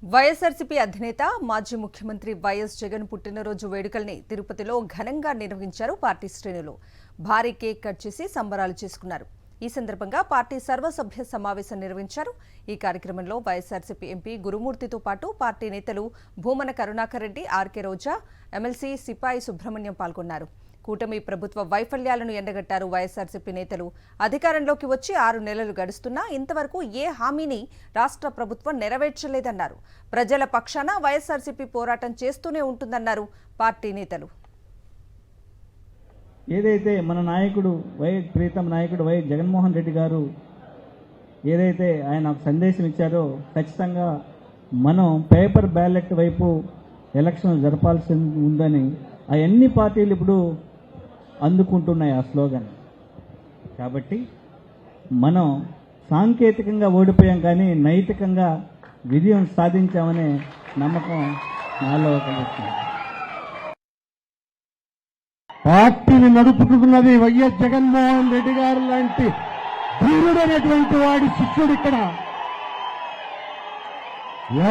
వైఎస్ఆర్సీపీ అధినేత మాజీ ముఖ్యమంత్రి వైఎస్ జగన్ పుట్టినరోజు వేడుకల్ని తిరుపతిలో ఘనంగా నిర్వహించారు పార్టీ శ్రేణులు. భారీ కేక్ కట్ చేసి సంబరాలు చేసుకున్నారు. ఈ సందర్భంగా పార్టీ సర్వసభ్య సమావేశం నిర్వహించారు. ఈ కార్యక్రమంలో వైఎస్ఆర్సీపీ ఎంపీ గురుమూర్తితో పాటు పార్టీ నేతలు భూమన కరుణాకర్ రెడ్డి, ఆర్కే రోజా, ఎమ్మెల్సీ సిపాయి సుబ్రహ్మణ్యం పాల్గొన్నారు. కూటమి ప్రభుత్వ వైఫల్యాలను ఎండగట్టారు వైఎస్ఆర్సీపీ నేతలు. అధికారంలోకి వచ్చి 6 నెలలు గడుస్తున్నా ఇంతవరకు ఏ హామీని రాష్ట్ర ప్రభుత్వం నెరవేర్చలేదన్నారు. ప్రజల పక్షాన వైఎస్ఆర్సీపీ పోరాటం చేస్తూనే ఉంటుందన్నారు పార్టీ నేతలు. ఏదైతే మన నాయకుడు ప్రీతం నాయకుడు వైఎస్ జగన్మోహన్ రెడ్డి గారు ఏదైతే ఆయన సందేశం ఇచ్చారో ఖచ్చితంగా మనం పేపర్ బ్యాలెట్ వైపు ఎలక్షన్ జరపాల్సి ఉందని అన్ని పార్టీలు ఇప్పుడు అందుకుంటున్నాయి ఆ స్లోగన్. కాబట్టి మనం సాంకేతికంగా ఓడిపోయాం కానీ నైతికంగా విజయం సాధించామనే నమ్మకం నాలో కలుగుతుంది. పార్టీని నడుపుతున్నది వైఎస్ జగన్మోహన్ రెడ్డి గారు లాంటి ధీరుడైనటువంటి వాడి శిష్యుడు. ఇక్కడ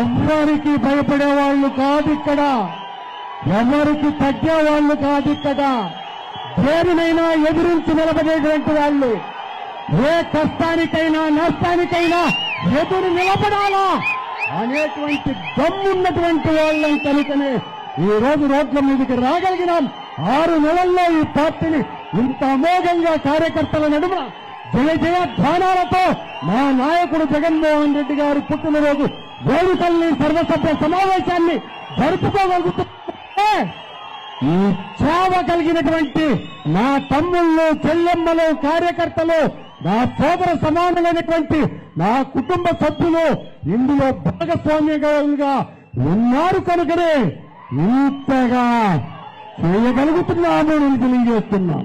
ఎవరికి భయపడే వాళ్ళు కాదు, ఇక్కడ ఎవరికి తగ్గేవాళ్ళు కాదు, ఇక్కడ దేనినైనా ఎదురించి నిలబడేటువంటి వాళ్ళు, ఏ కష్టానికైనా నష్టానికైనా ఎదురు నిలబడాలా అనేటువంటి దమ్మున్నటువంటి వాళ్ళని కనుకనే ఈ రోజు రోడ్ల మీదకి రాగలిగినాం. 6 నెలల్లో ఈ పార్టీని ఇంత అమోఘంగా కార్యకర్తల నడుమ జయ జయ ధ్వానాలతో మా నాయకుడు జగన్మోహన్ రెడ్డి గారు పుట్టినరోజు వేడుకల్ని సర్వసభ్య సమావేశాన్ని జరుపుకోగలుగుతుంటే ఈ చావ కలిగినటువంటి నా తమ్ముళ్ళు, చెల్లెమ్మలు, కార్యకర్తలు, నా సోదర సమానులైనటువంటి నా కుటుంబ సభ్యులు ఇందులో భాగస్వామ్యంగా ఉన్నారు కనుకనే ఇంతగా చేయగలుగుతున్నాము అని తెలియజేస్తున్నాం.